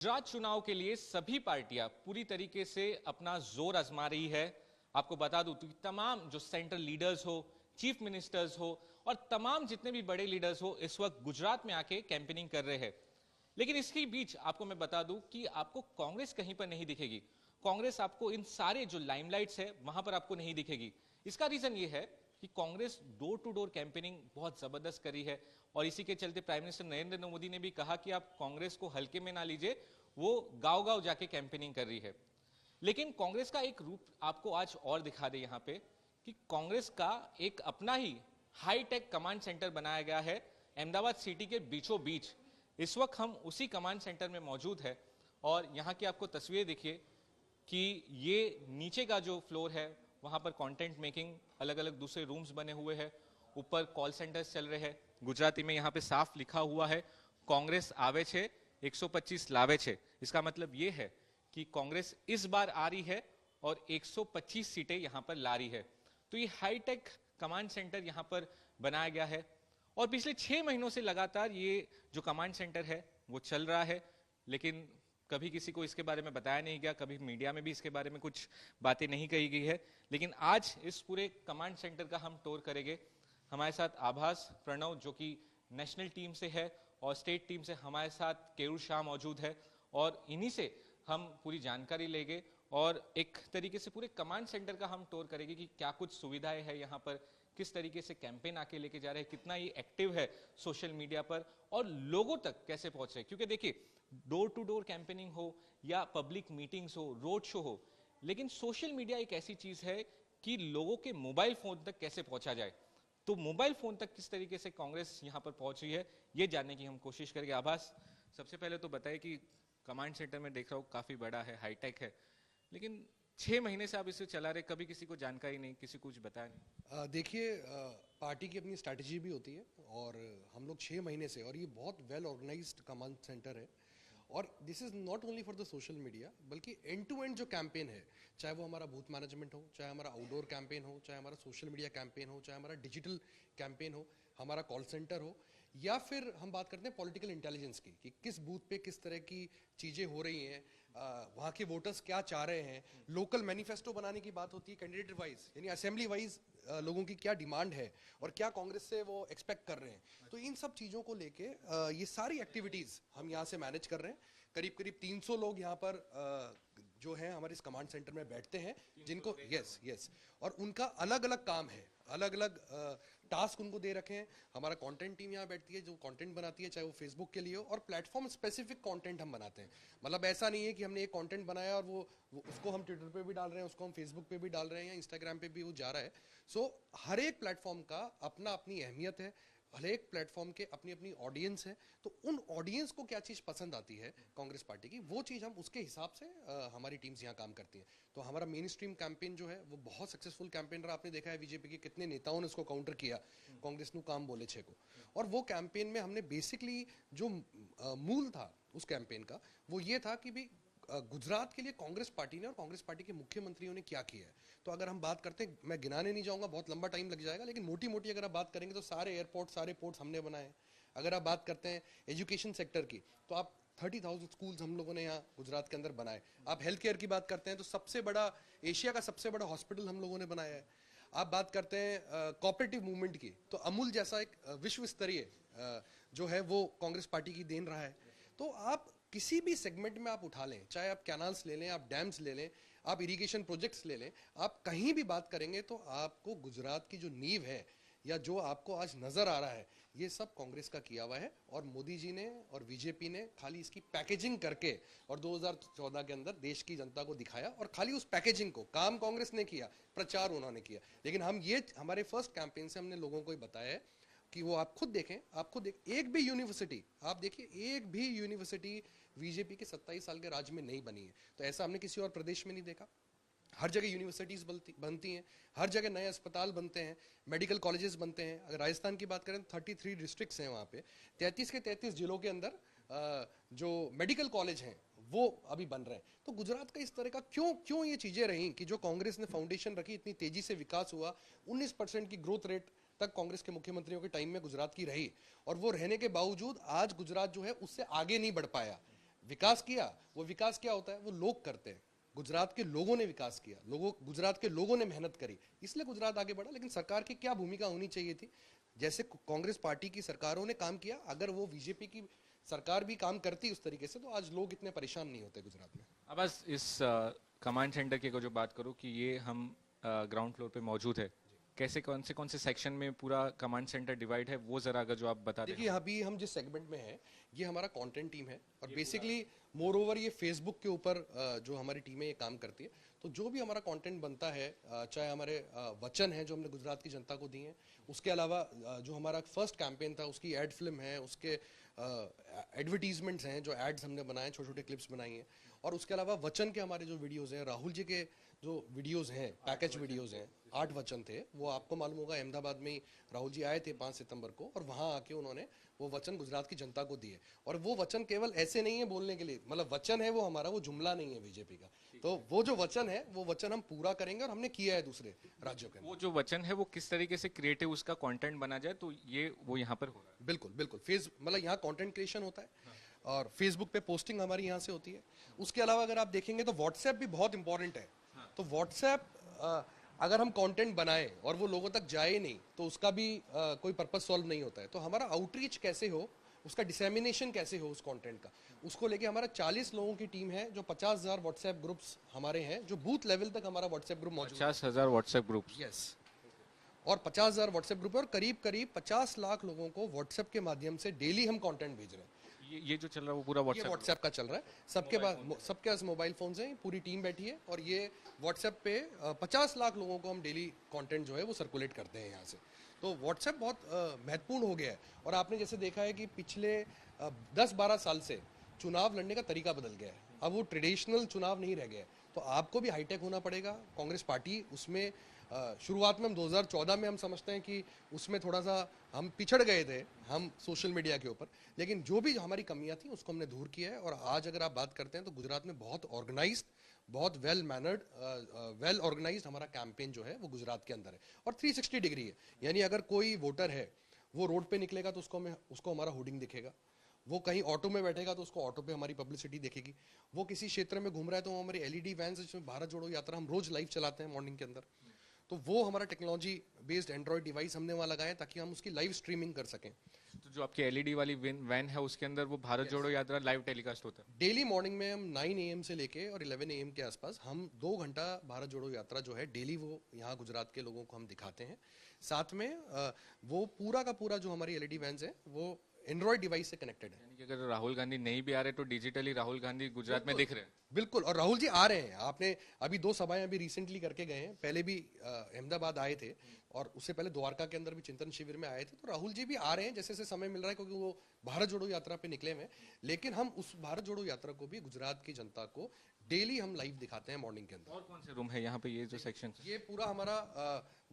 गुजरात चुनाव के लिए सभी पार्टियां पूरी तरीके से अपना जोर आजमा रही है। आपको बता दूं कि तमाम जो सेंट्रल लीडर्स हो, चीफ मिनिस्टर्स हो और तमाम जितने भी बड़े लीडर्स हो इस वक्त गुजरात में आके कैंपेनिंग कर रहे हैं। लेकिन इसके बीच आपको मैं बता दूं कि आपको कांग्रेस कहीं पर नहीं दिखेगी। कांग्रेस आपको इन सारे जो लाइमलाइट्स है वहां पर आपको नहीं दिखेगी। इसका रीजन ये है कि Congress door to door campaigning बहुत जबरदस्त करी है और इसी के चलते प्राइम मिनिस्टर नरेंद्र मोदी ने भी कहा कि आप कांग्रेस को हल्के में ना लीजिए, वो गांव गांव जाके कैंपेनिंग कर रही है। लेकिन कांग्रेस का एक रूप आपको आज और दिखा दे यहां पे कि कांग्रेस का एक अपना ही हाईटेक कमांड सेंटर बनाया गया है अहमदाबाद सिटी के बीचों बीच। इस वक्त हम उसी कमांड सेंटर में मौजूद है और यहाँ की आपको तस्वीर देखिए कि ये नीचे का जो फ्लोर है वहां पर कंटेंट मेकिंग अलग अलग दूसरे रूम्स बने हुए हैं, ऊपर कॉल सेंटर्स चल रहे हैं। गुजराती में यहाँ पे साफ लिखा हुआ है कांग्रेस आवे छे 125 लावे छे। इसका मतलब ये है कि कांग्रेस इस बार आ रही है और 125 सीटें यहां पर ला रही है। तो ये हाईटेक कमांड सेंटर यहां पर बनाया गया है और पिछले 6 महीनों से लगातार ये जो कमांड सेंटर है वो चल रहा है। लेकिन कभी किसी को इसके बारे में बताया नहीं गया, कभी मीडिया में भी इसके बारे में कुछ बातें नहीं कही गई है। लेकिन आज इस पूरे कमांड सेंटर का हम टूर करेंगे। हमारे साथ आभास प्रणव जो कि नेशनल टीम से है और स्टेट टीम से हमारे साथ केयूर शाह मौजूद है और इन्हीं से हम पूरी जानकारी लेंगे और एक तरीके से पूरे कमांड सेंटर का हम टूर करेंगे कि क्या कुछ सुविधाएं हैं यहाँ पर, किस तरीके से कैंपेन आके लेके जा रहे हैं, कितना ये एक्टिव है सोशल मीडिया पर और लोगों तक कैसे पहुंच रहे हैं। क्योंकि देखिए डोर टू डोर कैंपेनिंग हो या पब्लिक मीटिंग्स हो, रोड शो हो, लेकिन सोशल मीडिया एक ऐसी चीज है कि लोगों के मोबाइल फोन तक कैसे पहुंचा जाए। तो मोबाइल फोन तक किस तरीके से कांग्रेस यहां पर पहुंच रही है ये जानने की हम कोशिश करेंगे। आभास, सबसे पहले तो बताइए कि कमांड सेंटर में देख रहा हूं काफी बड़ा है, हाईटेक है, लेकिन 6 महीने से आप इसे चला रहे, कभी किसी को जानकारी नहीं, किसी को कुछ बताया नहीं। देखिए, पार्टी की अपनी स्ट्रैटेजी भी होती है और हम लोग 6 महीने से, और ये बहुत वेल ऑर्गेनाइज्ड कमांड सेंटर है और this is not only for the social media बल्कि एंड टू एंड जो कैंपेन है, चाहे वो हमारा बूथ मैनेजमेंट हो, चाहे हमारा आउटडोर कैंपेन हो, चाहे हमारा सोशल मीडिया कैंपेन हो, चाहे हमारा डिजिटल कैंपेन हो, हमारा कॉल सेंटर हो, या फिर हम बात करते हैं पॉलिटिकल इंटेलिजेंस की कि किस बूथ पे किस तरह की चीज़ें हो रही हैं, वहाँ के वोटर्स क्या चाह रहे हैं, लोकल मैनिफेस्टो बनाने की बात होती है कैंडिडेट वाइज यानी असेंबली वाइज लोगों की क्या डिमांड है और क्या कांग्रेस से वो एक्सपेक्ट कर रहे हैं। तो इन सब चीज़ों को लेके ये सारी एक्टिविटीज़ हम यहाँ से मैनेज कर रहे हैं। करीब करीब 300 लोग यहाँ पर जो है हमारे इस कमांड सेंटर में बैठते हैं, जिनको यस और उनका अलग अलग काम है, अलग अलग टास्क उनको दे रखे हैं। हमारा कंटेंट टीम यहाँ बैठती है जो कंटेंट बनाती है, चाहे वो फेसबुक के लिए हो, और प्लेटफॉर्म स्पेसिफिक कंटेंट हम बनाते हैं। मतलब ऐसा नहीं है कि हमने एक कंटेंट बनाया और वो उसको हम ट्विटर पे भी डाल रहे हैं, उसको हम फेसबुक पे भी डाल रहे हैं या इंस्टाग्राम पे भी वो जा रहा है। सो हर एक प्लेटफॉर्म का अपना अपनी अहमियत है, हर एक प्लेटफॉर्म के अपनी अपनी ऑडियंस है। तो उन ऑडियंस को क्या चीज़ पसंद आती है कांग्रेस पार्टी की, वो चीज़ हम उसके हिसाब से हमारी टीम्स यहाँ काम करती हैं। तो हमारा मेन स्ट्रीम कैंपेन जो है वो बहुत सक्सेसफुल कैंपेन रहा। आपने देखा है बीजेपी के कितने नेताओं ने उसको काउंटर किया, कांग्रेस नु काम बोले छे को। और वो कैंपेन में हमने बेसिकली जो मूल था उस कैंपेन का वो ये था कि भी गुजरात के लिए कांग्रेस पार्टी ने और कांग्रेस पार्टी के मुख्यमंत्रियों ने क्या किया है। तो अगर हम बात करते हैं, मैं गिनाने नहीं जाऊंगा, बहुत लंबा टाइम लग जाएगा, लेकिन मोटी मोटी अगर आप बात करेंगे तो सारे एयरपोर्ट, सारे पोर्ट्स हमने बनाए हैं। अगर आप बात करते हैं एजुकेशन सेक्टर की तो आप 30,000 स्कूल्स हम लोगों ने यहाँ गुजरात के अंदर बनाए। आप हेल्थ केयर की बात करते हैं तो सबसे बड़ा, एशिया का सबसे बड़ा हॉस्पिटल हम लोगों ने बनाया है। आप बात करते हैं कोऑपरेटिव मूवमेंट की तो अमूल जैसा एक विश्व स्तरीय जो है वो कांग्रेस पार्टी की देन रहा है। तो आप किसी भी सेगमेंट में आप उठा लें, चाहे आप कैनाल्स ले लें, आप डैम्स ले लें, आप इरिगेशन प्रोजेक्ट्स ले लें, आप कहीं भी बात करेंगे तो आपको गुजरात की जो नींव है या जो आपको आज नजर आ रहा है ये सब कांग्रेस का किया हुआ है। और मोदी जी ने और बीजेपी ने खाली इसकी पैकेजिंग करके और 2014 के अंदर देश की जनता को दिखाया, और खाली उस पैकेजिंग को काम कांग्रेस ने किया, प्रचार उन्होंने किया। लेकिन हम ये हमारे फर्स्ट कैंपेन से हमने लोगों को बताया है कि वो आप खुद देखें, एक भी यूनिवर्सिटी आप देखिए, एक भी यूनिवर्सिटी बीजेपी के 27 साल के राज में नहीं बनी है। तो ऐसा हमने किसी और प्रदेश में नहीं देखा। हर जगह यूनिवर्सिटीज बनती हैं, हर जगह नए अस्पताल बनते हैं, मेडिकल कॉलेजेस बनते हैं। अगर राजस्थान की बात करें तो 33 डिस्ट्रिक्ट्स हैं वहाँ पे, 33 के 33 जिलों के अंदर जो मेडिकल कॉलेज हैं वो अभी बन रहे हैं। तो गुजरात का इस तरह का क्यों ये चीजें रहीं कि जो कांग्रेस ने फाउंडेशन रखी, इतनी तेजी से विकास हुआ, 19% की ग्रोथ रेट तक कांग्रेस के मुख्यमंत्रियों के टाइम में गुजरात की रही, और वो रहने के बावजूद आज गुजरात जो है उससे आगे नहीं बढ़ पाया। विकास किया, वो विकास क्या होता है, वो लोग करते हैं। गुजरात के लोगों ने विकास किया, गुजरात के लोगों ने मेहनत करी, इसलिए गुजरात आगे बढ़ा। लेकिन सरकार की क्या भूमिका होनी चाहिए थी? जैसे कांग्रेस पार्टी की सरकारों ने काम किया, अगर वो बीजेपी की सरकार भी काम करती उस तरीके से, तो आज लोग इतने परेशान नहीं होते गुजरात में। अब बस इस कमांड सेंटर की को जो बात करूं कि ये हम ग्राउंड फ्लोर पे मौजूद है, कैसे कौन से सेक्शन में पूरा कमांड सेंटर डिवाइड है, वो जरा अगर जो आप बता दें। देखिए, अभी हम जिस सेगमेंट में हैं, ये हमारा कंटेंट टीम है, और बेसिकली मोर ओवर ये फेसबुक के ऊपर जो हमारी टीमें ये काम करती है। तो जो भी हमारा कंटेंट बनता है, चाहे हमारे वचन हैं जो हमने गुजरात की जनता को दिए हैं, उसके अलावा जो हमारा फर्स्ट कैंपेन था उसकी एड फिल्म है, उसके एडवर्टीजमेंट्स हैं, जो एड्स हमने बनाए, छोटे छोटे क्लिप्स बनाई हैं, और उसके अलावा वचन के हमारे जो वीडियोज़ हैं, राहुल जी के जो वीडियोज़ हैं, पैकेज वीडियोज़ हैं, 8 वचन थे, वो आपको मालूम होगा अहमदाबाद में ही राहुल जी आए थे 5 सितंबर को, और वहाँ आके उन्होंने वो वचन गुजरात की जनता को दिए। और वो वचन केवल ऐसे नहीं है बोलने के लिए, मतलब वचन है वो हमारा, वो जुमला नहीं है बीजेपी का। तो वो जो वचन है, वो वचन हम पूरा करेंगे, और हमने किया है दूसरे राज्यों के अंदर। वो जो वचन है वो किस तरीके से क्रिएटिव उसका कंटेंट बना जाए, तो ये वो यहाँ पर हो रहा है। बिल्कुल बिल्कुल, मतलब यहाँ कंटेंट क्रिएशन होता है, और फेसबुक पे पोस्टिंग हमारी यहाँ से होती है। उसके अलावा अगर आप देखेंगे तो व्हाट्सएप भी बहुत इंपॉर्टेंट है। तो व्हाट्सएप अगर हम कंटेंट बनाए और वो लोगों तक जाए नहीं, तो उसका भी कोई पर्पस सॉल्व नहीं होता है। तो हमारा आउटरीच कैसे हो, उसका डिसेमिनेशन कैसे हो उस कंटेंट का, उसको लेके हमारा 40 लोगों की टीम है, जो 50,000 व्हाट्सएप ग्रुप्स हमारे हैं, जो बूथ लेवल तक हमारा व्हाट्सएप ग्रुप मौजूद है। 50,000 व्हाट्सएप ग्रुप। यस, और 50,000 व्हाट्सएप ग्रुप है, और करीब करीब 50 लाख लोगों को व्हाट्सएप के माध्यम से डेली हम कंटेंट भेज रहे हैं। ये जो चल रहा है वो पूरा ये व्हाट्सएप का चल रहा है, सबके पास मोबाइल फोन्स हैं, पूरी टीम बैठी है, और ये व्हाट्सएप पे 50 लाख लोगों को हम डेली कंटेंट जो है वो सर्कुलेट करते हैं यहाँ से। तो व्हाट्सएप बहुत महत्वपूर्ण हो गया है। और आपने जैसे देखा है कि पिछले 10-12 साल से चुनाव लड़ने का तरीका बदल गया है, अब वो ट्रेडिशनल चुनाव नहीं रह गया है। तो आपको भी हाईटेक होना पड़ेगा। कांग्रेस पार्टी उसमें शुरुआत में हम 2014 में हम समझते हैं कि उसमें थोड़ा सा हम पिछड़ गए थे, हम सोशल मीडिया के ऊपर, लेकिन जो भी हमारी कमियां थी उसको हमने दूर किया है। और आज अगर आप बात करते हैं तो गुजरात में बहुत ऑर्गेनाइज्ड, बहुत वेल मैनर्ड, वेल ऑर्गेनाइज्ड हमारा कैंपेन जो है वो गुजरात के अंदर है, और 360 डिग्री है। यानी अगर कोई वोटर है वो रोड पे निकलेगा तो उसको हमारा होर्डिंग दिखेगा, वो कहीं ऑटो में बैठेगा तो उसको ऑटो पे हमारी पब्लिसिटी दिखेगी, वो किसी क्षेत्र में घूम रहा है तो हमारी एलईडी वैन, जिसमें भारत जोड़ो यात्रा हम रोज लाइव चलाते हैं मॉर्निंग के अंदर, तो वो हमारा टेक्नोलॉजी बेस्ड एंड्रॉइड डिवाइस हमने वहाँ लगाए ताकि हम उसकी लाइव स्ट्रीमिंग कर सकें। तो जो आपकी एलईडी वाली वैन है उसके अंदर वो भारत जोड़ो यात्रा लाइव टेलीकास्ट होता है। डेली मॉर्निंग में हम 9 AM से लेके और 11 AM के आसपास हम 2 घंटा भारत जोड़ो यात्रा जो है डेली वो यहाँ गुजरात के लोगों को हम दिखाते हैं। साथ में वो पूरा का पूरा जो हमारी एलईडी वैन्स है वो एंड्रॉइड डिवाइस से कनेक्टेड है। यानी कि अगर राहुल गांधी नहीं भी आ रहे तो डिजिटली राहुल गांधी गुजरात में दिख रहे हैं। बिल्कुल, और राहुल जी आ रहे हैं। आपने अभी 2 सभाएं अभी रिसेंटली करके गए हैं, पहले भी अहमदाबाद आए थे, और उससे पहले द्वारका के अंदर भी चिंतन शिविर में आए थे। तो राहुल जी भी आ रहे हैं जैसे जैसे समय मिल रहा है, क्योंकि वो भारत जोड़ो यात्रा पे निकले हुए हैं। लेकिन हम उस भारत जोड़ो यात्रा को भी गुजरात की जनता को डेली हम लाइव दिखाते हैं मॉर्निंग के अंदर। और कौन से रूम है यहाँ पे, ये जो सेक्शन? ये पूरा हमारा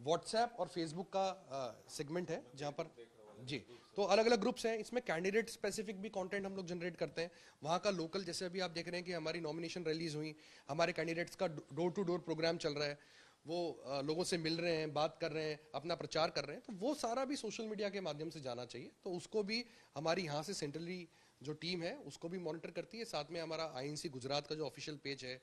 व्हाट्सएप और फेसबुक का सेगमेंट है, जहाँ पर जी तो अलग अलग ग्रुप्स हैं। इसमें कैंडिडेट स्पेसिफिक भी कंटेंट हम लोग जनरेट करते हैं, वहाँ का लोकल। जैसे अभी आप देख रहे हैं कि हमारी नॉमिनेशन रैलीज हुई, हमारे कैंडिडेट्स का डोर टू डोर प्रोग्राम चल रहा है, वो लोगों से मिल रहे हैं, बात कर रहे हैं, अपना प्रचार कर रहे हैं। तो वो सारा भी सोशल मीडिया के माध्यम से जाना चाहिए, तो उसको भी हमारी यहाँ से सेंट्रली जो टीम है उसको भी मॉनिटर करती है। साथ में हमारा आईएनसी गुजरात का जो ऑफिशियल पेज है,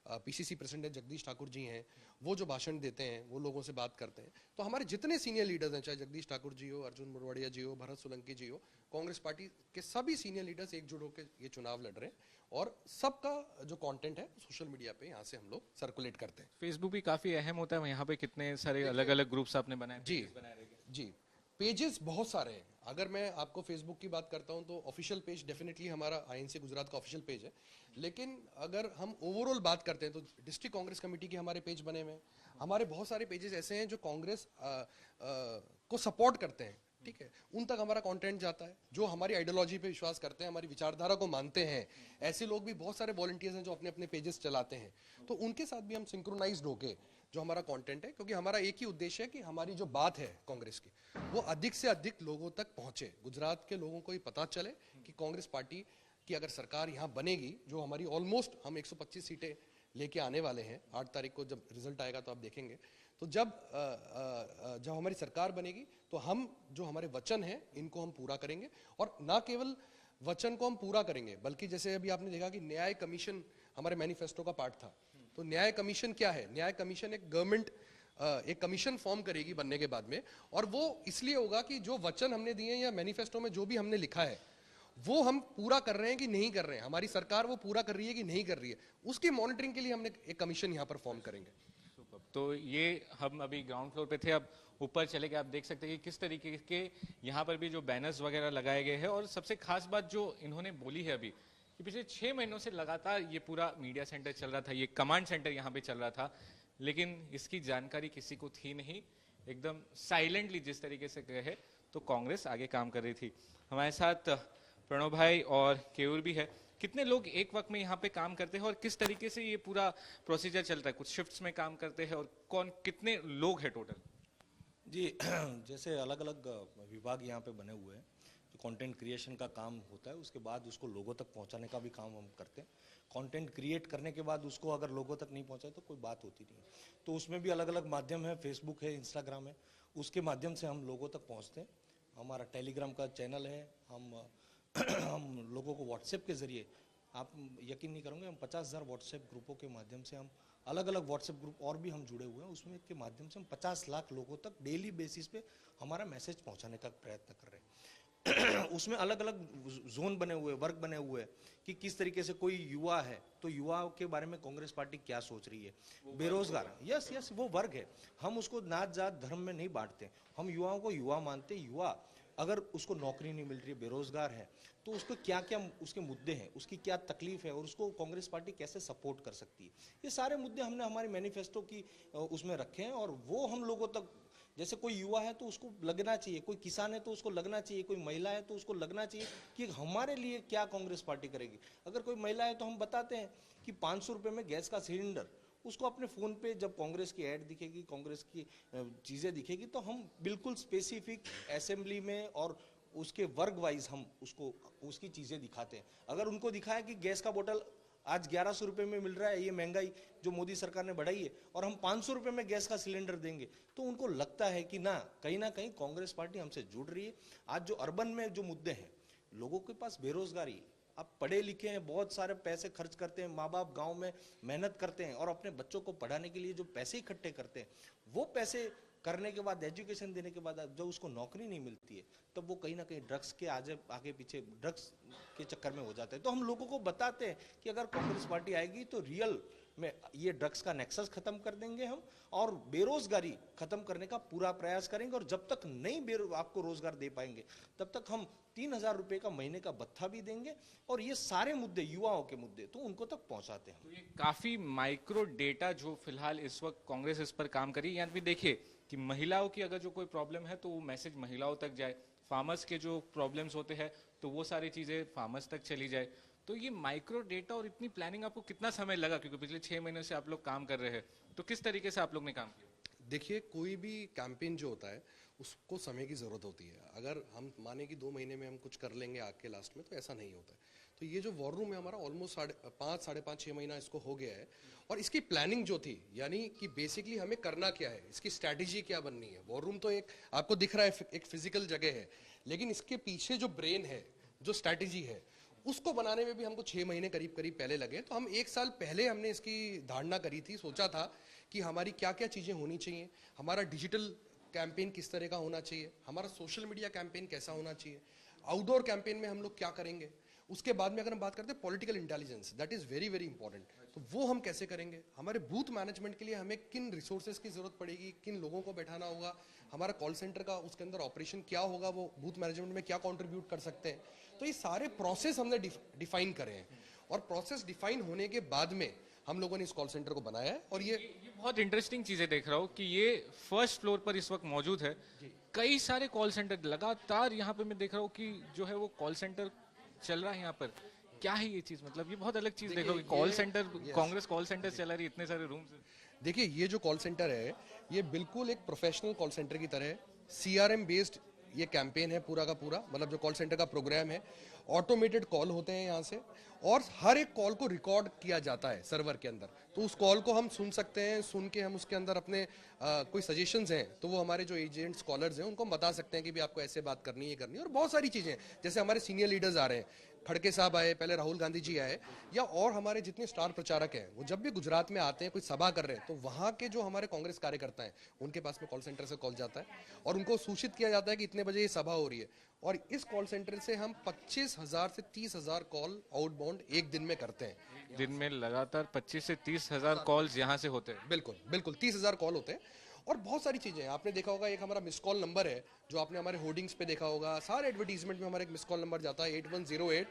पीसीसी प्रेसिडेंट जगदीश ठाकुर जी हैं, वो जो भाषण देते हैं, वो लोगों से बात करते हैं। तो हमारे जितने सीनियर लीडर्स हैं, चाहे जगदीश ठाकुर जी हो, अर्जुन मुरवाड़िया जी हो, भरत सोलंकी जी हो, कांग्रेस पार्टी के सभी सीनियर लीडर्स एकजुट होकर ये चुनाव लड़ रहे हैं, और सबका जो कंटेंट है सोशल मीडिया पे यहाँ से हम लोग सर्कुलेट करते हैं। फेसबुक भी काफी अहम होता है, यहाँ पे कितने सारे अलग अलग ग्रुप्स आपने बनाए? जी, पेजेस बहुत सारे हैं। अगर मैं आपको फेसबुक की बात करता हूं तो ऑफिशियल पेज डेफिनेटली हमारा आईएनसी गुजरात का ऑफिशियल पेज है, लेकिन अगर हम ओवरऑल बात करते हैं तो डिस्ट्रिक्ट कांग्रेस कमेटी के हमारे पेज बने हुए हैं। हमारे बहुत सारे पेजेस ऐसे हैं जो कांग्रेस को सपोर्ट करते हैं, ठीक है, उन तक हमारा कंटेंट जाता है। जो हमारी आइडियोलॉजी पे विश्वास करते हैं, हमारी विचारधारा को मानते हैं, ऐसे लोग भी बहुत सारे वॉलंटियर्स हैं जो अपने अपने पेजेस चलाते हैं। तो उनके साथ भी हम सिंक्रोनाइज्ड होके जो हमारा कंटेंट है, क्योंकि हमारा एक ही उद्देश्य है कि हमारी जो बात है कांग्रेस की वो अधिक से अधिक लोगों तक पहुंचे, गुजरात के लोगों को ये पता चले कि कांग्रेस पार्टी की अगर सरकार यहाँ बनेगी, जो हमारी ऑलमोस्ट हम 125 सीटें लेके आने वाले हैं, 8 तारीख को जब रिजल्ट आएगा तो आप देखेंगे। तो जब हमारी सरकार बनेगी तो हम जो हमारे वचन हैं इनको हम पूरा करेंगे, और ना केवल वचन को हम पूरा करेंगे। बल्कि जैसे अभी आपने देखा कि न्याय कमीशन हमारे मैनिफेस्टो का पार्ट था, तो न्याय कमीशन क्या है? न्याय कमीशन एक गवर्नमेंट एक कमीशन फॉर्म करेगी बनने के बाद में, और वो इसलिए होगा कि जो वचन हमने दिए या मैनिफेस्टो में जो भी हमने लिखा है वो हम पूरा कर रहे हैं कि नहीं कर रहे हैं, हमारी सरकार वो पूरा कर रही है कि नहीं कर रही है, उसकी मॉनिटरिंग के लिए हमने एक कमीशन यहाँ पर फॉर्म करेंगे। तो ये हम अभी ग्राउंड फ्लोर पे थे, अब ऊपर चले गए। आप देख सकते हैं कि किस तरीके के यहाँ पर भी जो बैनर्स वगैरह लगाए गए हैं। और सबसे खास बात जो इन्होंने बोली है अभी कि पिछले 6 महीनों से लगातार ये पूरा मीडिया सेंटर चल रहा था, ये कमांड सेंटर यहाँ पे चल रहा था, लेकिन इसकी जानकारी किसी को थी नहीं। एकदम साइलेंटली जिस तरीके से कहे तो कांग्रेस आगे काम कर रही थी। हमारे साथ प्रणव भाई और केयूर भी है। कितने लोग एक वक्त में यहाँ पे काम करते हैं और किस तरीके से ये पूरा प्रोसीजर चलता है? कुछ शिफ्ट्स में काम करते हैं और कौन कितने लोग हैं टोटल? जी जैसे अलग अलग विभाग यहाँ पे बने हुए हैं। जो कंटेंट क्रिएशन का काम होता है उसके बाद उसको लोगों तक पहुँचाने का भी काम हम करते हैं। कंटेंट क्रिएट करने के बाद उसको अगर लोगों तक नहीं पहुँचाए तो कोई बात होती नहीं है। तो उसमें भी अलग अलग माध्यम है, फेसबुक है, इंस्टाग्राम है, उसके माध्यम से हम लोगों तक पहुँचते हैं। हमारा टेलीग्राम का चैनल है, हम लोगों को व्हाट्सएप के ज़रिए, आप यकीन नहीं करोगे, हम 50,000 व्हाट्सएप ग्रुपों के माध्यम से, हम अलग अलग व्हाट्सएप ग्रुप और भी हम जुड़े हुए हैं, उसमें के माध्यम से हम 50 लाख लोगों तक डेली बेसिस पे हमारा मैसेज पहुंचाने का प्रयत्न कर रहे हैं। उसमें अलग अलग जोन बने हुए, वर्ग बने हुए हैं कि किस तरीके से कोई युवा है तो युवाओं के बारे में कांग्रेस पार्टी क्या सोच रही है। बेरोजगार, यस वो वर्ग है, हम उसको नात जात धर्म में नहीं बांटते। हम युवाओं को युवा मानते। युवा अगर उसको नौकरी नहीं मिल रही है, बेरोजगार है, तो उसको क्या क्या उसके मुद्दे हैं, उसकी क्या तकलीफ है और उसको कांग्रेस पार्टी कैसे सपोर्ट कर सकती है, ये सारे मुद्दे हमने हमारे मैनिफेस्टो की उसमें रखे हैं। और वो हम लोगों तक, जैसे कोई युवा है तो उसको लगना चाहिए, कोई किसान है तो उसको लगना चाहिए, कोई महिला है तो उसको लगना चाहिए कि हमारे लिए क्या कांग्रेस पार्टी करेगी। अगर कोई महिला है तो हम बताते हैं कि 500 रुपये में गैस का सिलेंडर, उसको अपने फ़ोन पे जब कांग्रेस की ऐड दिखेगी, कांग्रेस की चीज़ें दिखेगी, तो हम बिल्कुल स्पेसिफिक असेंबली में और उसके वर्ग वाइज हम उसको उसकी चीज़ें दिखाते हैं। अगर उनको दिखाया कि गैस का बोतल आज 1100 रुपये में मिल रहा है, ये महंगाई जो मोदी सरकार ने बढ़ाई है, और हम 500 रुपये में गैस का सिलेंडर देंगे, तो उनको लगता है कि ना कहीं कांग्रेस पार्टी हमसे जुड़ रही है। आज जो अर्बन में जो मुद्दे हैं, लोगों के पास बेरोजगारी, आप पढ़े लिखे हैं, बहुत सारे पैसे खर्च करते हैं, माँ बाप गांव में मेहनत करते हैं और अपने बच्चों को पढ़ाने के लिए जो पैसे इकट्ठे करते हैं, वो पैसे करने के बाद, एजुकेशन देने के बाद जब उसको नौकरी नहीं मिलती है, तब वो कहीं ना कहीं ड्रग्स के आगे पीछे ड्रग्स के चक्कर में हो जाते हैं। तो हम लोगों को बताते हैं कि अगर कांग्रेस पार्टी आएगी तो रियल में ये ड्रग्स का नेक्सस खत्म कर देंगे हम, और बेरोजगारी खत्म करने का पूरा प्रयास करेंगे। और जब तक नहीं आपको रोजगार दे पाएंगे तब तक हम 3,000 रुपए का महीने का भत्ता भी देंगे। और ये सारे मुद्दे, युवाओं के मुद्दे, तो उनको तक पहुंचाते हैं। तो ये काफी माइक्रो डेटा जो फिलहाल इस वक्त कांग्रेस इस पर काम करी। यहाँ भी देखिए कि महिलाओं की अगर जो कोई प्रॉब्लम है तो वो मैसेज महिलाओं तक जाए, फार्मर्स के जो प्रॉब्लम्स होते हैं तो वो सारी चीजें फार्मर्स तक चली जाए। तो ये माइक्रो डेटा और इतनी प्लानिंग आपको कितना समय लगा? क्योंकि पिछले 6 महीनों से आप लोग काम कर रहे हैं, तो किस तरीके से आप लोग ने काम किया? देखिए, कोई भी कैंपेन जो होता है उसको समय की ज़रूरत होती है। अगर हम माने कि 2 महीने में हम कुछ कर लेंगे आग के लास्ट में, तो ऐसा नहीं होता है। तो ये जो वॉर रूम है हमारा, ऑलमोस्ट 5, साढ़े 5, 6 महीना इसको हो गया है। और इसकी प्लानिंग जो थी, यानी कि बेसिकली हमें करना क्या है, इसकी स्ट्रैटेजी क्या बननी है। वॉर रूम तो एक आपको दिख रहा है, एक फिजिकल जगह है, लेकिन इसके पीछे जो ब्रेन है, जो स्ट्रैटेजी है, उसको बनाने में भी हमको 6 महीने करीब करीब पहले लगे। तो हम 1 साल पहले हमने इसकी धारणा करी थी, सोचा था कि हमारी क्या क्या चीज़ें होनी चाहिए, हमारा डिजिटल कैंपेन किस तरह का होना चाहिए, हमारा सोशल मीडिया कैंपेन कैसा होना चाहिए, आउटडोर कैंपेन में हम लोग क्या करेंगे। उसके बाद में अगर हम बात करते हैं political intelligence, that is very very important, तो वो हम कैसे करेंगे। हमारे बूथ मैनेजमेंट के लिए हमें किन रिसोर्सेज की जरूरत पड़ेगी, किन लोगों को बैठाना होगा, हमारा कॉल सेंटर का उसके अंदर ऑपरेशन क्या होगा, वो बूथ मैनेजमेंट में क्या कंट्रीब्यूट कर सकते हैं। तो ये सारे प्रोसेस हमने डिफाइन करे हैं, और प्रोसेस डिफाइन होने के बाद में हम लोगों ने इस कॉल सेंटर को बनाया है। और ये बहुत इंटरेस्टिंग चीजें देख रहा हूँ कि ये फर्स्ट फ्लोर पर इस वक्त मौजूद है। कई सारे कॉल सेंटर लगातार यहाँ पे मैं देख रहा हूँ कि जो है वो कॉल सेंटर चल रहा है यहाँ पर। क्या है ये चीज? मतलब ये बहुत अलग चीज देख रहा हूँ, call centre, Congress call centre चला रही है, इतने सारे रूम्स। देखिए, ये जो कॉल सेंटर है ये बिल्कुल एक प्रोफेशनल कॉल सेंटर की तरह है। CRM बेस्ड ये कैंपेन है पूरा का पूरा, मतलब जो कॉल सेंटर का प्रोग्राम है, ऑटोमेटेड कॉल होते हैं यहाँ से, और हर एक कॉल को रिकॉर्ड किया जाता है सर्वर के अंदर। तो उस कॉल को हम सुन सकते हैं, सुन के हम उसके अंदर अपने कोई सजेशंस हैं तो वो हमारे जो एजेंट्स कॉलर्स हैं उनको हम बता सकते हैं कि भी आपको ऐसे बात करनी है और बहुत सारी चीज़ें, जैसे हमारे सीनियर लीडर्स आ रहे हैं खड़के साहब आए, पहले राहुल गांधी जी आए, या और हमारे जितने स्टार प्रचारक हैं, वो जब भी गुजरात में आते हैं, कोई सभा कर रहे हैं, तो वहाँ के जो हमारे कांग्रेस कार्यकर्ता हैं, उनके पास में कॉल सेंटर से कॉल जाता है और उनको सूचित किया जाता है कि इतने बजे ये सभा हो रही है। और इस कॉल सेंटर से हम 25,000 से 30,000 कॉल आउटबाउंड एक दिन में करते हैं। दिन में लगातार 25 से 30,000 कॉल्स यहाँ से होते हैं। बिल्कुल बिल्कुल 30,000 कॉल होते हैं। और बहुत सारी चीज़ें हैं, आपने देखा होगा एक हमारा मिस कॉल नंबर है जो आपने हमारे होर्डिंग्स पे देखा होगा, सारे एडवर्टीजमेंट में हमारा एक मिस कॉल नंबर जाता है 8108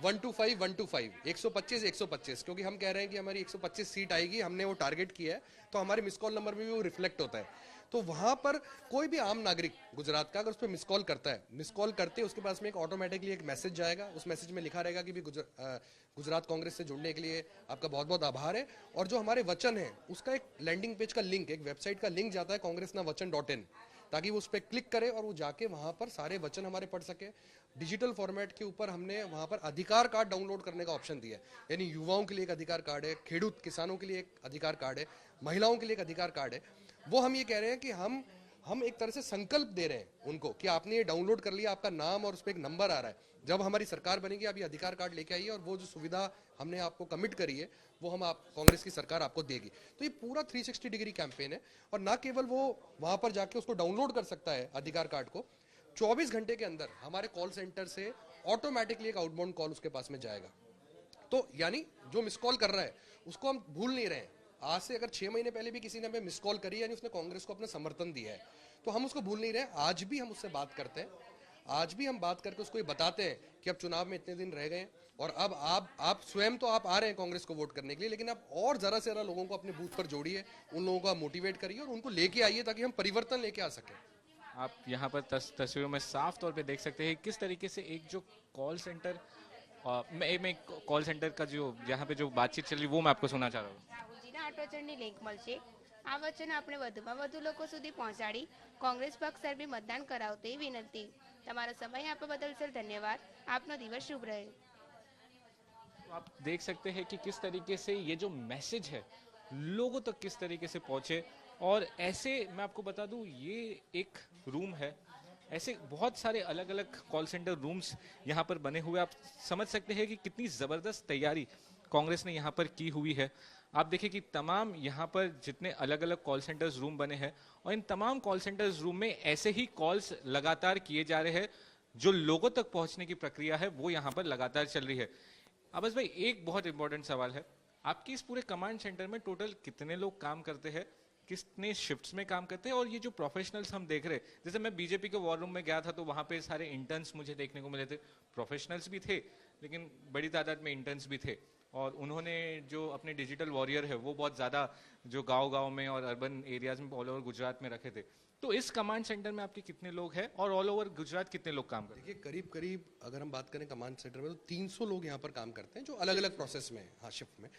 125 125 125 125, क्योंकि हम कह रहे हैं कि हमारी 125 सीट आएगी, हमने वो टारगेट किया है, तो हमारे मिस कॉल नंबर में भी वो रिफ्लेक्ट होता है। तो वहाँ पर कोई भी आम नागरिक गुजरात का अगर उस पर मिस कॉल करता है, मिस कॉल करते उसके पास में एक ऑटोमेटिकली एक मैसेज जाएगा, उस मैसेज में लिखा रहेगा कि भी गुजरात कांग्रेस से जुड़ने के लिए आपका बहुत बहुत आभार है। और जो हमारे वचन है उसका एक लैंडिंग पेज का लिंक, एक वेबसाइट का लिंक जाता है congressnavachan.in, ताकि वो उस पर क्लिक करे और वो जाके वहाँ पर सारे वचन हमारे पढ़ सके। डिजिटल फॉर्मेट के ऊपर हमने वहाँ पर अधिकार कार्ड डाउनलोड करने का ऑप्शन दिया है, यानी युवाओं के लिए एक अधिकार कार्ड है, खेडूत किसानों के लिए एक अधिकार कार्ड है, महिलाओं के लिए एक अधिकार कार्ड है। वो हम ये कह रहे हैं कि हम एक तरह से संकल्प दे रहे हैं उनको कि आपने ये डाउनलोड कर लिया, आपका नाम और उस पर एक नंबर आ रहा है, जब हमारी सरकार बनेगी आप ये अधिकार कार्ड लेके आइए और वो जो सुविधा हमने आपको कमिट करी है वो हम आप कांग्रेस की सरकार आपको देगी। तो ये पूरा 360 डिग्री कैंपेन है। और ना केवल वो वहां पर जाके उसको डाउनलोड कर सकता है अधिकार कार्ड को, 24 घंटे के अंदर हमारे कॉल सेंटर से ऑटोमेटिकली एक आउटबाउंड कॉल उसके पास में जाएगा। तो यानी जो मिस कॉल कर रहा है उसको हम भूल नहीं रहे हैं। आज से अगर 6 महीने पहले भी किसी ने हमें मिस कॉल करी, यानी उसने कांग्रेस को अपना समर्थन दिया है, तो हम उसको भूल नहीं रहे। आज भी हम उससे बात करते हैं, आज भी हम बात करके उसको ये बताते हैं कि अब चुनाव में इतने दिन रह गए और अब आप स्वयं तो आप आ रहे हैं कांग्रेस को वोट करने के लिए, लेकिन आप और ज़रा से ज़रा लोगों को अपने बूथ पर जोड़िए, उन लोगों को आप मोटिवेट करिए और उनको लेके आइए ताकि हम परिवर्तन लेके आ सकें। आप यहाँ पर तस्वीरों में साफ तौर पे देख सकते हैं किस तरीके से एक जो कॉल सेंटर मैं कॉल सेंटर का जो यहाँ पे जो बातचीत चल रही वो मैं आपको सुना चाह रहा हूँ। રાહુલજીના આટોચરની લિંક મળશે। આ વચન આપણે વધુમાં વધુ લોકો સુધી પહોંચાડી કોંગ્રેસ પક્ષ તરફી મતદાન કરાવો તેવી વિનંતી। તમારો સમય આપવા બદલ સર ધન્યવાદ। આપનો દિવસ શુભ રહે। तो आप देख सकते हैं कि किस तरीके से ये जो मैसेज है लोगों तक किस तरीके से पहुंचे। और ऐसे मैं आपको बता दूं ये एक रूम है, ऐसे बहुत सारे अलग अलग कॉल सेंटर रूम्स यहाँ पर बने हुए। आप समझ सकते हैं कि कितनी ज़बरदस्त तैयारी कांग्रेस ने यहाँ पर की हुई है। आप देखिए कि तमाम यहाँ पर जितने अलग अलग कॉल सेंटर्स रूम बने हैं और इन तमाम कॉल सेंटर्स रूम में ऐसे ही कॉल्स लगातार किए जा रहे हैं। जो लोगों तक पहुँचने की प्रक्रिया है वो यहाँ पर लगातार चल रही है। अबस भाई एक बहुत इंपॉर्टेंट सवाल है, आपकी इस पूरे कमांड सेंटर में टोटल कितने लोग काम करते हैं, कितने शिफ्ट्स में काम करते हैं? और ये जो प्रोफेशनल्स हम देख रहे हैं, जैसे मैं बीजेपी के वॉर रूम में गया था तो वहाँ पे सारे इंटर्न्स मुझे देखने को मिले थे, प्रोफेशनल्स भी थे लेकिन बड़ी तादाद में इंटर्न्स भी थे। और उन्होंने जो अपने डिजिटल वॉरियर है वो बहुत ज़्यादा जो गांव-गांव में और अर्बन एरियाज में ऑल ओवर गुजरात में रखे थे। तो इस कमांड सेंटर में आपके कितने लोग हैं और ऑल ओवर गुजरात कितने लोग काम करते हैं? देखिए करीब करीब अगर हम बात करें कमांड सेंटर में तो 300 लोग यहाँ पर काम करते हैं जो अलग अलग प्रोसेस में है, हाँ शिफ्ट में।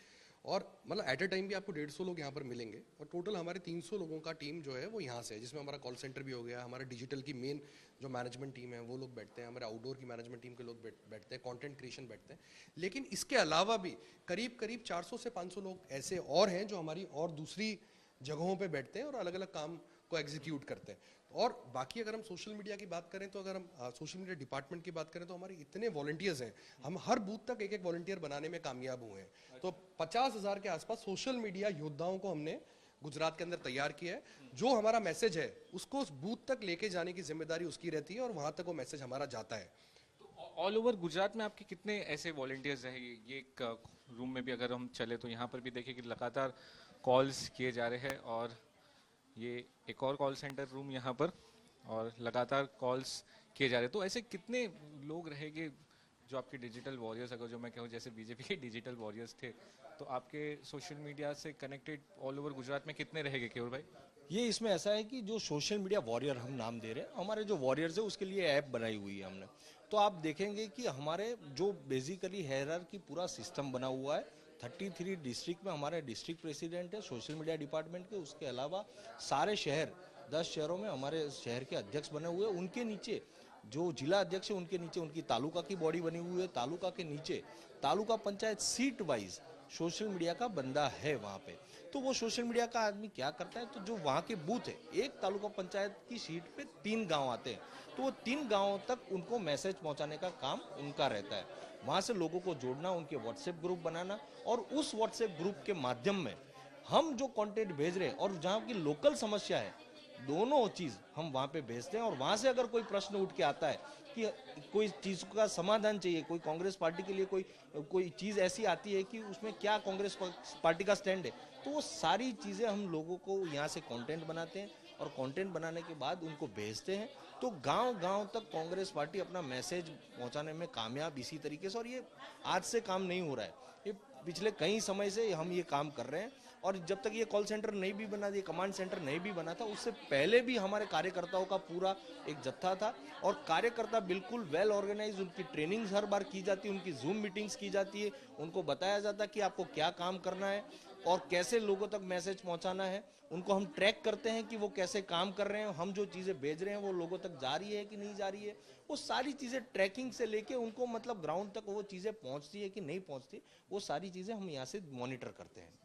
और मतलब एट अ टाइम भी आपको 150 लोग यहाँ पर मिलेंगे और टोटल हमारे 300 लोगों का टीम जो है वो यहाँ से है, जिसमें हमारा कॉल सेंटर भी हो गया, हमारा डिजिटल की मेन जो मैनेजमेंट टीम है वो लोग बैठते हैं, हमारे आउटडोर की मैनेजमेंट टीम के लोग बैठते हैं, कंटेंट क्रिएशन बैठते हैं। लेकिन इसके अलावा भी करीब करीब 400 से 500 लोग ऐसे और हैं जो हमारी और दूसरी जगहों पे बैठते हैं और अलग अलग काम को एग्जीक्यूट करते हैं। और बाकी अगर हम सोशल मीडिया की बात करें तो अगर हम सोशल मीडिया डिपार्टमेंट की बात करें तो हमारे इतने वॉलंटियर्स हैं, हम हर बूथ तक एक एक वॉलंटियर बनाने में कामयाब हुए हैं। तो 50,000 के आसपास सोशल मीडिया योद्धाओं को हमने गुजरात के अंदर तैयार किया है। जो हमारा मैसेज है उसको उस बूथ तक लेके जाने की जिम्मेदारी उसकी रहती है और वहां तक वो मैसेज हमारा जाता है। ऑल ओवर गुजरात में आपके कितने ऐसे वॉलंटियर्स हैं? ये एक रूम में भी अगर हम चले तो यहाँ पर भी देखिए कि लगातार कॉल्स किए जा रहे हैं और ये एक और कॉल सेंटर रूम यहाँ पर और लगातार कॉल्स किए जा रहे हैं। तो ऐसे कितने लोग रहेंगे जो आपके डिजिटल वॉरियर्स, अगर जो मैं कहूँ जैसे बीजेपी के डिजिटल वॉरियर्स थे, तो आपके सोशल मीडिया से कनेक्टेड ऑल ओवर गुजरात में कितने रहेंगे केवल भाई? ये इसमें ऐसा है कि जो सोशल मीडिया वॉरियर हम नाम दे रहे हैं, हमारे जो वॉरियर्स है उसके लिए ऐप बनाई हुई है हमने। तो आप देखेंगे कि हमारे जो बेसिकली हायरार्की पूरा सिस्टम बना हुआ है। 33 डिस्ट्रिक्ट में हमारे डिस्ट्रिक्ट प्रेसिडेंट है सोशल मीडिया डिपार्टमेंट के, उसके अलावा सारे शहर 10 शहरों में हमारे शहर के अध्यक्ष बने हुए हैं। उनके नीचे जो जिला अध्यक्ष है उनके नीचे उनकी तालुका की बॉडी बनी हुई है। तालुका के नीचे taluka panchayat seat wise social media का बंदा है वहाँ पे। तो वो सोशल मीडिया का आदमी क्या करता है, तो जो वहाँ के बूथ है, एक तालुका पंचायत की सीट पे 3 गांव आते हैं, तो वो 3 गांवों तक उनको मैसेज पहुँचाने का काम उनका रहता है। वहाँ से लोगों को जोड़ना, उनके व्हाट्सएप ग्रुप बनाना, और उस व्हाट्सएप ग्रुप के माध्यम में हम जो कंटेंट भेज रहे हैं और जहाँ की लोकल समस्या है, दोनों चीज़ हम वहाँ पे भेजते हैं। और वहाँ से अगर कोई प्रश्न उठ के आता है कि कोई चीज़ का समाधान चाहिए, कोई कांग्रेस पार्टी के लिए कोई चीज़ ऐसी आती है कि उसमें क्या कांग्रेस पार्टी का स्टैंड है, तो वो सारी चीज़ें हम लोगों को यहाँ से कंटेंट बनाते हैं और कंटेंट बनाने के बाद उनको भेजते हैं। तो गांव-गांव तक कांग्रेस पार्टी अपना मैसेज पहुंचाने में कामयाब इसी तरीके से, और ये आज से काम नहीं हो रहा है, ये पिछले कई समय से हम ये काम कर रहे हैं। और जब तक ये कॉल सेंटर नहीं भी बना, ये कमांड सेंटर नहीं भी बना था, उससे पहले भी हमारे कार्यकर्ताओं का पूरा एक जत्था था, और कार्यकर्ता बिल्कुल वेल ऑर्गेनाइज, उनकी ट्रेनिंग्स हर बार की जाती है, उनकी जूम मीटिंग्स की जाती है, उनको बताया जाता है कि आपको क्या काम करना है और कैसे लोगों तक मैसेज पहुंचाना है। उनको हम ट्रैक करते हैं कि वो कैसे काम कर रहे हैं, हम जो चीज़ें भेज रहे हैं वो लोगों तक जा रही है कि नहीं जा रही है। वो सारी चीज़ें ट्रैकिंग से लेके उनको मतलब ग्राउंड तक वो चीज़ें पहुंचती है कि नहीं पहुंचती, वो सारी चीज़ें हम यहाँ से मॉनिटर करते हैं।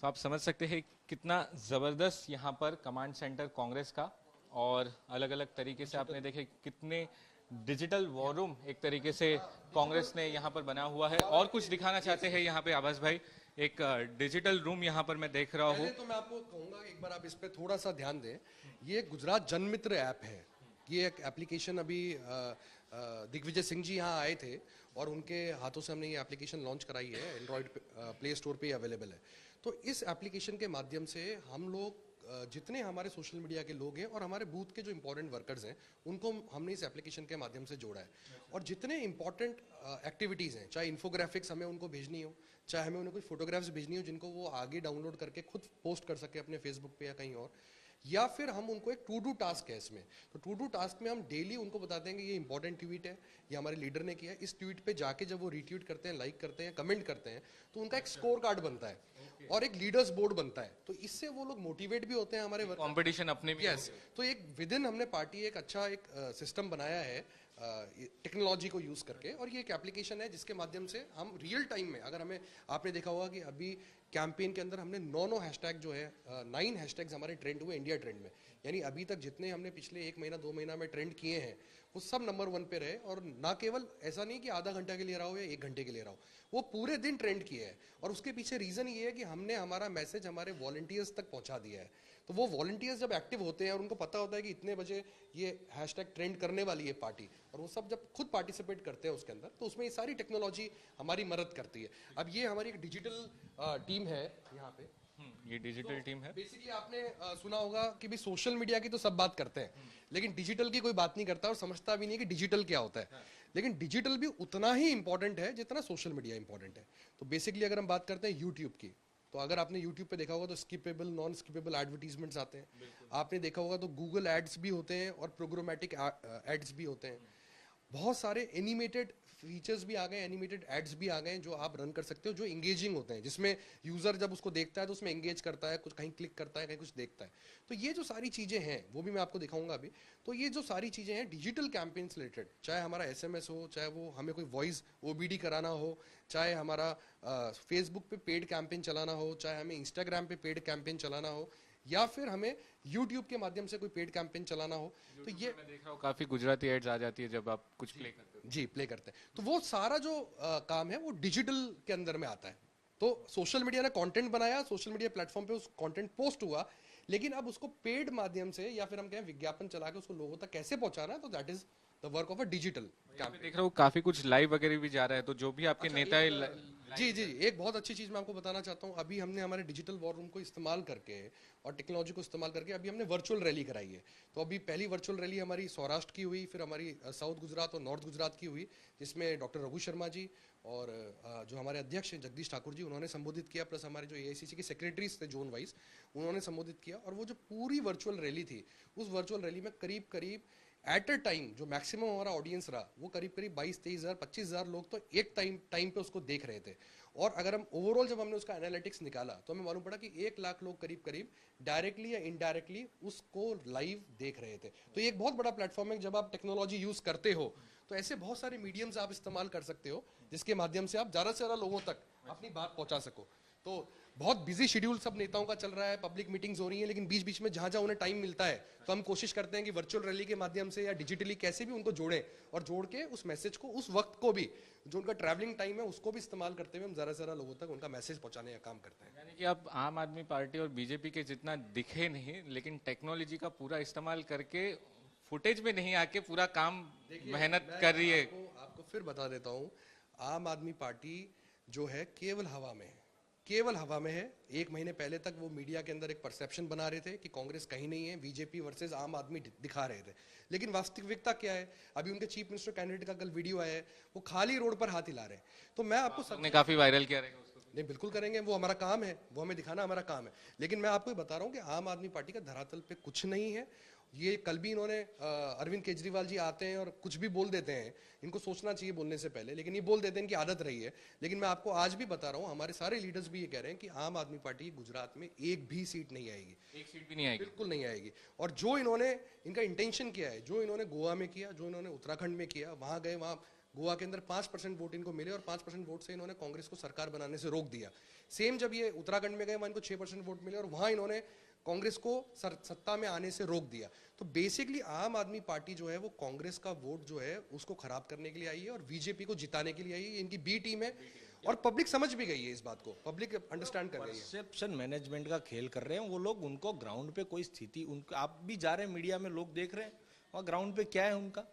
तो आप समझ सकते हैं कितना ज़बरदस्त यहाँ पर कमांड सेंटर कांग्रेस का, और अलग अलग तरीके से आपने देखे कितने डिजिटल वॉर रूम एक तरीके से कांग्रेस ने यहाँ पर बना हुआ है। और कुछ दिखाना चाहते हैं यहाँ पे आभास भाई, एक डिजिटल रूम यहाँ पर मैं देख रहा हूँ। तो मैं आपको कहूँगा एक बार आप इस पे थोड़ा सा ध्यान दें। ये गुजरात जनमित्र ऐप है, ये एक एप्लीकेशन अभी दिग्विजय सिंह जी यहाँ आए थे और उनके हाथों से हमने ये एप्लीकेशन लॉन्च कराई है, एंड्रॉयड प्ले स्टोर पे अवेलेबल है। तो इस एप्लीकेशन के माध्यम से हम लोग जितने हमारे सोशल मीडिया के लोग हैं और हमारे बूथ के जो इंपॉर्टेंट वर्कर्स हैं, उनको हमने इस एप्लीकेशन के माध्यम से जोड़ा है। और जितने इंपॉर्टेंट एक्टिविटीज़ हैं, चाहे इन्फोग्राफिक्स हमें उनको भेजनी हो, चाहे हमें उन्हें कुछ फोटोग्राफ्स भेजनी हो जिनको वो आगे डाउनलोड करके खुद पोस्ट कर सके अपने फेसबुक पे या कहीं और, या फिर हम उनको एक टू डू टास्क है इसमें। तो टू डू टास्क में हम डेली उनको बताते हैं कि ये इंपॉर्टेंट ट्वीट है, ये हमारे लीडर ने किया है। इस ट्वीट पे जाके जब वो रीट्वीट करते हैं, लाइक करते हैं, कमेंट करते हैं, तो उनका एक स्कोर कार्ड बनता है और एक लीडर्स बोर्ड बनता है। तो इससे वो लोग मोटिवेट भी होते हैं हमारे कंपटीशन अपने में। यस, तो एक विद इन हमने पार्टी एक अच्छा एक सिस्टम बनाया है टेक्नोलॉजी को यूज करके। और ये एक एप्लीकेशन है जिसके माध्यम से हम रियल टाइम में, अगर हमें, आपने देखा होगा कि अभी कैंपेन के अंदर हमने 9 हैशटैग जो है 9 हैशटैग्स हमारे ट्रेंड हुए इंडिया ट्रेंड में। यानी अभी तक जितने हमने पिछले 1 महीना 2 महीना में ट्रेंड किए हैं वो सब नंबर 1 पे रहे। और ना केवल ऐसा नहीं कि आधा घंटा के लिए रहा हो या 1 घंटे के लिए रहा हो, वो पूरे दिन ट्रेंड किए हैं। और उसके पीछे रीजन ये है कि हमने हमारा मैसेज हमारे वॉलंटियर्स तक पहुंचा दिया है। तो वो वॉलंटियर्स जब एक्टिव होते हैं और उनको पता होता है कि इतने बजे ये हैशटैग ट्रेंड करने वाली है पार्टी, और वो सब जब खुद पार्टिसिपेट करते हैं उसके अंदर, तो उसमें ये सारी टेक्नोलॉजी हमारी मदद करती है। अब ये हमारी एक डिजिटल टीम है यहाँ पे, ये डिजिटल टीम है। बेसिकली आपने सुना होगा कि भी सोशल मीडिया की तो सब बात करते हैं, लेकिन डिजिटल की कोई बात नहीं करता और समझता भी नहीं कि डिजिटल क्या होता है। लेकिन डिजिटल भी उतना ही इंपॉर्टेंट है जितना सोशल मीडिया इंपॉर्टेंट है। तो बेसिकली अगर हम बात करते हैं यूट्यूब की, तो अगर आपने यूट्यूब पे देखा होगा तो स्किपेबल, नॉन स्किपेबल एडवर्टीजमेंट्स आते हैं। आपने देखा होगा तो गूगल एड्स भी होते हैं और प्रोग्रामेटिक एड्स भी होते हैं। बहुत सारे एनिमेटेड फीचर्स भी आ गए, एनिमेटेड एड्स भी आ गए जो आप रन कर सकते हो, जो इंगेजिंग होते हैं, जिसमें यूजर जब उसको देखता है तो उसमें एंगेज करता है, कुछ कहीं क्लिक करता है, कहीं कुछ देखता है। तो ये जो सारी चीजें हैं वो भी मैं आपको दिखाऊंगा अभी। तो ये जो सारी चीजें हैं डिजिटल कैंपेन से रिलेटेड, चाहे हमारा SMS हो, चाहे वो हमें कोई वॉइस OBD कराना हो, चाहे हमारा फेसबुक पे पेड कैंपेन चलाना हो, चाहे हमें इंस्टाग्राम पे पेड कैंपेन चलाना हो, या फिर हमें यूट्यूब के माध्यम से कोई पेड कैंपेन चलाना हो, तो ये मैं देख रहा हूँ काफी गुजराती एड्स आ जाती है जब आप कुछ प्ले करते हो। जी प्ले करते हैं। तो वो सारा जो काम है वो डिजिटल के अंदर में आता है। तो सोशल मीडिया ने कंटेंट बनाया, सोशल मीडिया प्लेटफॉर्म पे उस कंटेंट पोस्ट हुआ, लेकिन अब उसको पेड माध्यम से या फिर हम कहें विज्ञापन चला के उसको लोगों तक कैसे पहुंचाना है, तो that is the work of a digital campaign. देख रहा हूँ काफी कुछ लाइव वगैरह भी जा रहा है, तो जो भी आपके नेता है। जी जी, एक बहुत अच्छी चीज मैं आपको बताना चाहता हूँ। अभी हमने हमारे डिजिटल वॉर रूम को इस्तेमाल करके और टेक्नोलॉजी को इस्तेमाल करके अभी हमने वर्चुअल रैली कराई है। तो अभी पहली वर्चुअल रैली हमारी सौराष्ट्र की हुई, फिर हमारी साउथ गुजरात और नॉर्थ गुजरात की हुई, जिसमें डॉक्टर रघु शर्मा जी और जो हमारे अध्यक्ष हैं जगदीश ठाकुर जी, उन्होंने संबोधित किया, प्लस हमारे जो AICC के सेक्रेटरीज थे जोन वाइज, उन्होंने संबोधित किया। और वो जो पूरी वर्चुअल रैली थी, उस वर्चुअल रैली में करीब करीब एट अ टाइम जो मैक्सिमम हमारा ऑडियंस रहा वो करीब करीब 22-23 हज़ार 25 हज़ार लोग तो एक टाइम पे उसको देख रहे थे। और अगर हम ओवरऑल जब हमने उसका एनालिटिक्स निकाला तो हमें मालूम पड़ा कि 1 लाख लोग करीब करीब डायरेक्टली या इनडायरेक्टली उसको लाइव देख रहे थे। तो ये एक बहुत बड़ा प्लेटफॉर्म है। जब आप टेक्नोलॉजी यूज करते हो तो ऐसे बहुत सारे मीडियम्स आप इस्तेमाल कर सकते हो जिसके माध्यम से आप ज़्यादा से ज़्यादा लोगों तक अपनी बात पहुंचा सको। तो बहुत बिजी शेड्यूल सब नेताओं का चल रहा है, पब्लिक मीटिंग्स हो रही हैं, लेकिन बीच बीच में जहां जहां उन्हें टाइम मिलता है तो हम कोशिश करते हैं कि वर्चुअल रैली के माध्यम से या डिजिटली कैसे भी उनको जोड़ें और जोड़ के उस मैसेज को, उस वक्त को भी, जो उनका ट्रैवलिंग टाइम है उसको भी इस्तेमाल करते हुए हम ज़्यादा से ज़्यादा लोगों तक उनका मैसेज पहुंचाने का काम करते हैं। यानी कि आप आम आदमी पार्टी और बीजेपी के जितना दिखे नहीं, लेकिन टेक्नोलॉजी का पूरा इस्तेमाल करके फुटेज में नहीं आके पूरा काम मेहनत कर रही है। आपको फिर बता देता हूँ, आम आदमी पार्टी जो है केवल हवा में है, केवल हवा में है। 1 महीने पहले तक वो मीडिया के अंदर एक परसेप्शन बना रहे थे कि कांग्रेस कहीं नहीं है, बीजेपी वर्सेस आम आदमी दिखा रहे थे, लेकिन वास्तविकता क्या है? अभी उनके चीफ मिनिस्टर कैंडिडेट का कल वीडियो आया है, वो खाली रोड पर हाथ हिला रहे हैं। तो मैं आपको सबने काफी वायरल किया रहेगा उसको। नहीं, बिल्कुल करेंगे, वो हमारा काम है, वो हमें दिखाना हमारा काम है, लेकिन मैं आपको ये बता रहा हूँ कि आम आदमी पार्टी का धरातल पे कुछ नहीं है। ये कल भी इन्होंने अरविंद केजरीवाल जी आते हैं और कुछ भी बोल देते हैं, इनको सोचना चाहिए बोलने से पहले, लेकिन ये बोल देते हैं, इनकी आदत रही है। लेकिन मैं आपको आज भी बता रहा हूँ, हमारे सारे लीडर्स भी ये कह रहे हैं कि आम आदमी पार्टी गुजरात में एक भी सीट नहीं आएगी, एक सीट भी नहीं आएगी, बिल्कुल नहीं आएगी। और जो इन्होंने, इनका इंटेंशन किया है, जो इन्होंने गोवा में किया, जो इन्होंने उत्तराखंड में किया, वहां गए, वहां गोवा के अंदर 5% वोट इनको मिले और 5% वोट से इन्होंने कांग्रेस को सरकार बनाने से रोक दिया। सेम जब ये उत्तराखंड में गए, वहां इनको 6% वोट मिले और वहां इन्होंने कांग्रेस को सत्ता में आने से रोक दिया। तो बेसिकली आम आदमी पार्टी जो है वो कांग्रेस का वोट जो है उसको खराब करने के लिए आई है और बीजेपी को जिताने के लिए आई है। इनकी बी टीम है और पब्लिक समझ भी गई है इस बात को, पब्लिक अंडरस्टैंड कर रही है। परसेप्शन मैनेजमेंट का खेल कर रहे हैं वो लोग, उनको ग्राउंड पे कोई स्थिति, उनको आप भी जा रहे हैं मीडिया में, लोग देख रहे हैं वहाँ ग्राउंड पे क्या है उनका।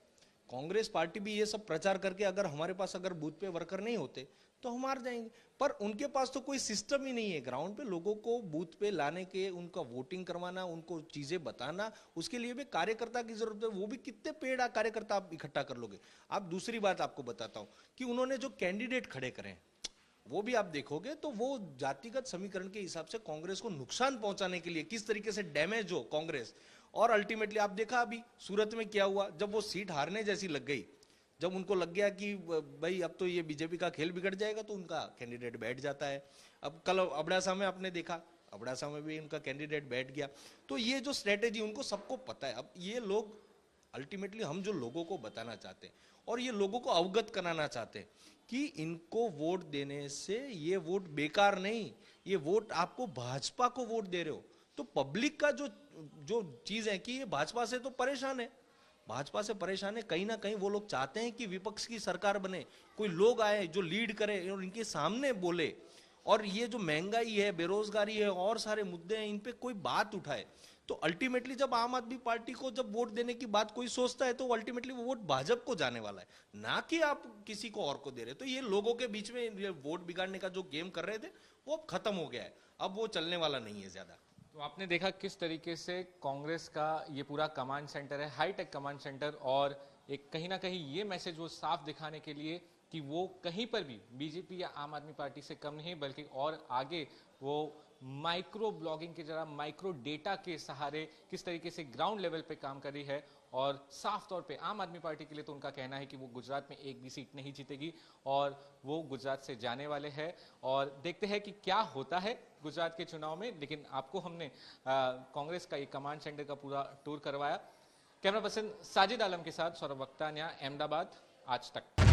कांग्रेस पार्टी भी ये सब प्रचार करके, अगर हमारे पास अगर बूथ पे वर्कर नहीं होते तो हम हार जाएंगे, पर उनके पास तो कोई सिस्टम ही नहीं है ग्राउंड पे लोगों को बूथ पे लाने के, उनका वोटिंग करवाना, उनको चीजें बताना, उसके लिए भी कार्यकर्ता की जरूरत है। वो भी कितने पेड़ कार्यकर्ता आप इकट्ठा कर लोगे? आप दूसरी बात आपको बताता हूं कि उन्होंने जो कैंडिडेट खड़े करे वो भी आप देखोगे तो वो जातिगत समीकरण के हिसाब से कांग्रेस को नुकसान पहुंचाने के लिए किस तरीके से डैमेज हो कांग्रेस। और अल्टीमेटली आप देखा अभी सूरत में क्या हुआ, जब वो सीट हारने जैसी लग गई, जब उनको लग गया कि भाई अब तो ये बीजेपी का खेल बिगड़ जाएगा, तो उनका कैंडिडेट बैठ जाता है। अब कल अबड़ासा में आपने देखा, अबड़ासा में भी उनका कैंडिडेट बैठ गया। तो ये जो स्ट्रेटेजी उनको सबको पता है। अब ये लोग अल्टीमेटली, हम जो लोगों को बताना चाहते हैं और ये लोगों को अवगत कराना चाहते हैं कि इनको वोट देने से ये वोट बेकार नहीं, ये वोट आपको भाजपा को वोट दे रहे हो। तो पब्लिक का जो चीज है कि ये भाजपा से तो परेशान है, भाजपा से परेशान है, कहीं ना कहीं वो लोग चाहते हैं कि विपक्ष की सरकार बने, कोई लोग आए जो लीड करे और इनके सामने बोले, और ये जो महंगाई है, बेरोजगारी है और सारे मुद्दे हैं, इन पे कोई बात उठाए। तो अल्टीमेटली जब आम आदमी पार्टी को जब वोट देने की बात कोई सोचता है तो अल्टीमेटली वो वोट भाजपा को जाने वाला है, ना कि आप किसी को और को दे रहे। तो ये लोगों के बीच में ये वोट बिगाड़ने का जो गेम कर रहे थे वो अब खत्म हो गया है, अब वो चलने वाला नहीं है ज्यादा। तो आपने देखा किस तरीके से कांग्रेस का ये पूरा कमांड सेंटर है, हाईटेक कमांड सेंटर, और एक कहीं ना कहीं ये मैसेज वो साफ दिखाने के लिए कि वो कहीं पर भी बीजेपी या आम आदमी पार्टी से कम नहीं, बल्कि और आगे वो माइक्रो ब्लॉगिंग के जरा माइक्रो डेटा के सहारे किस तरीके से ग्राउंड लेवल पे काम कर रही है। और साफ तौर पे आम आदमी पार्टी के लिए तो उनका कहना है कि वो गुजरात में एक भी सीट नहीं जीतेगी और वो गुजरात से जाने वाले हैं। और देखते हैं कि क्या होता है गुजरात के चुनाव में। लेकिन आपको हमने कांग्रेस का एक कमांड सेंटर का पूरा टूर करवाया। कैमरा पर्सन साजिद आलम के साथ सौरभ वक्तान्या, अहमदाबाद, आज तक।